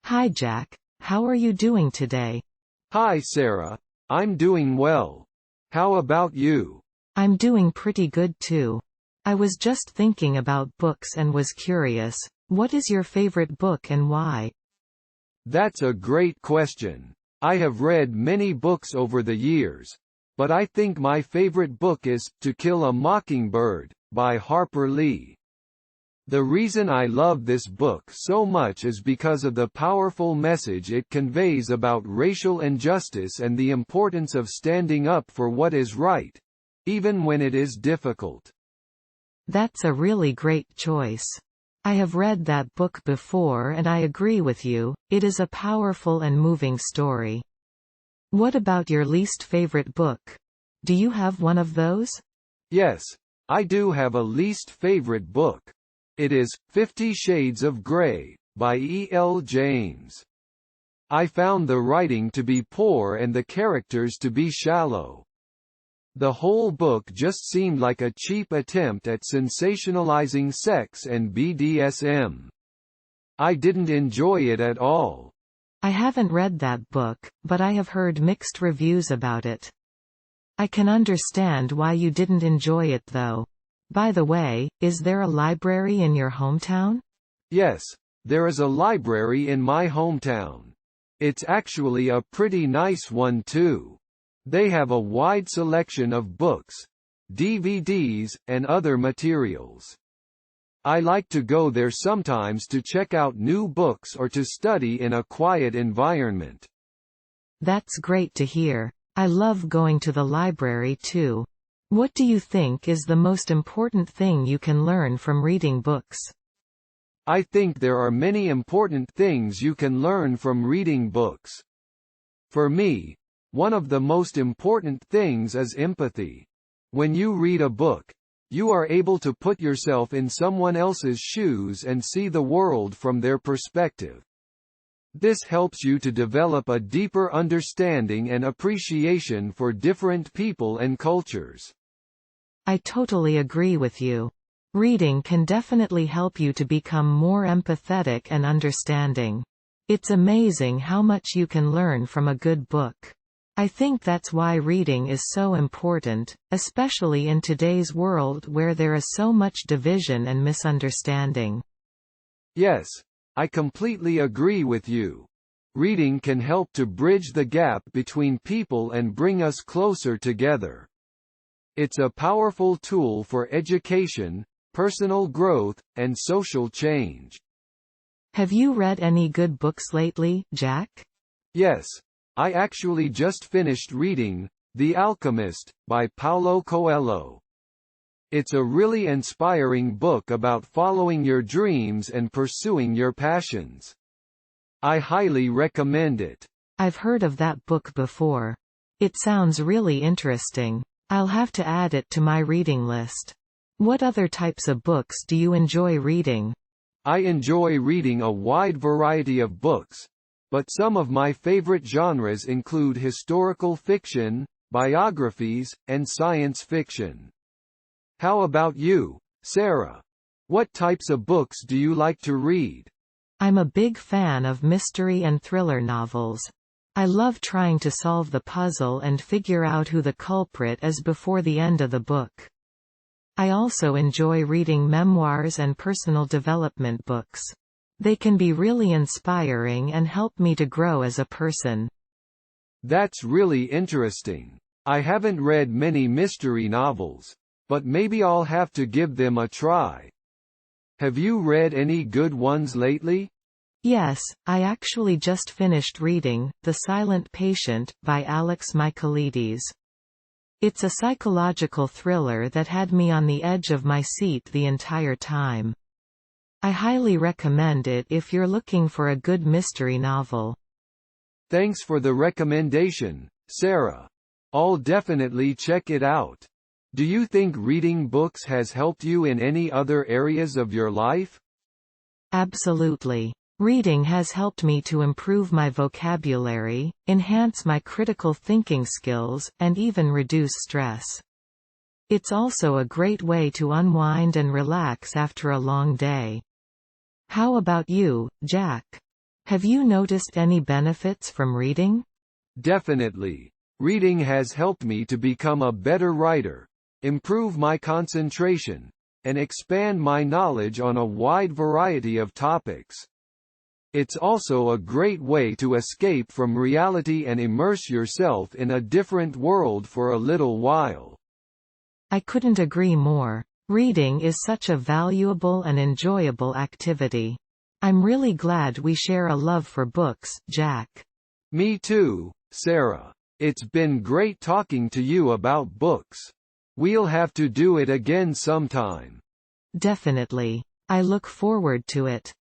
Hi Jack, how are you doing today? Hi Sarah, I'm doing well. How about you? I'm doing pretty good too. I was just thinking about books and was curious, what is your favorite book and why? That's a great question. I have read many books over the years, but I think my favorite book is To Kill a Mockingbird by Harper Lee. The reason I love this book so much is because of the powerful message it conveys about racial injustice and the importance of standing up for what is right, even when it is difficult. That's a really great choice. I have read that book before and I agree with you, it is a powerful and moving story. What about your least favorite book? Do you have one of those? Yes, I do have a least favorite book. It is 50 Shades of Grey by E.L. James. I found the writing to be poor and the characters to be shallow. The whole book just seemed like a cheap attempt at sensationalizing sex and BDSM. I didn't enjoy it at all. I haven't read that book, but I have heard mixed reviews about it. I can understand why you didn't enjoy it though. By the way, is there a library in your hometown? Yes, there is a library in my hometown. It's actually a pretty nice one too. They have a wide selection of books, DVDs, and other materials. I like to go there sometimes to check out new books or to study in a quiet environment. That's great to hear. I love going to the library too. What do you think is the most important thing you can learn from reading books? I think there are many important things you can learn from reading books. For me, one of the most important things is empathy. When you read a book, you are able to put yourself in someone else's shoes and see the world from their perspective. This helps you to develop a deeper understanding and appreciation for different people and cultures. I totally agree with you. Reading can definitely help you to become more empathetic and understanding. It's amazing how much you can learn from a good book. I think that's why reading is so important, especially in today's world where there is so much division and misunderstanding. Yes, I completely agree with you. Reading can help to bridge the gap between people and bring us closer together. It's a powerful tool for education, personal growth, and social change. Have you read any good books lately, Jack? Yes, I actually just finished reading The Alchemist by Paulo Coelho. It's a really inspiring book about following your dreams and pursuing your passions. I highly recommend it. I've heard of that book before. It sounds really interesting. I'll have to add it to my reading list. What other types of books do you enjoy reading? I enjoy reading a wide variety of books, but some of my favorite genres include historical fiction, biographies, and science fiction. How about you, Sarah? What types of books do you like to read? I'm a big fan of mystery and thriller novels. I love trying to solve the puzzle and figure out who the culprit is before the end of the book. I also enjoy reading memoirs and personal development books. They can be really inspiring and help me to grow as a person. That's really interesting. I haven't read many mystery novels, but maybe I'll have to give them a try. Have you read any good ones lately? Yes, I actually just finished reading The Silent Patient by Alex Michaelides. It's a psychological thriller that had me on the edge of my seat the entire time. I highly recommend it if you're looking for a good mystery novel. Thanks for the recommendation, Sarah. I'll definitely check it out. Do you think reading books has helped you in any other areas of your life? Absolutely. Reading has helped me to improve my vocabulary, enhance my critical thinking skills, and even reduce stress. It's also a great way to unwind and relax after a long day. How about you, Jack? Have you noticed any benefits from reading? Definitely. Reading has helped me to become a better writer, improve my concentration, and expand my knowledge on a wide variety of topics. It's also a great way to escape from reality and immerse yourself in a different world for a little while. I couldn't agree more. Reading is such a valuable and enjoyable activity. I'm really glad we share a love for books, Jack. Me too, Sarah. It's been great talking to you about books. We'll have to do it again sometime. Definitely. I look forward to it.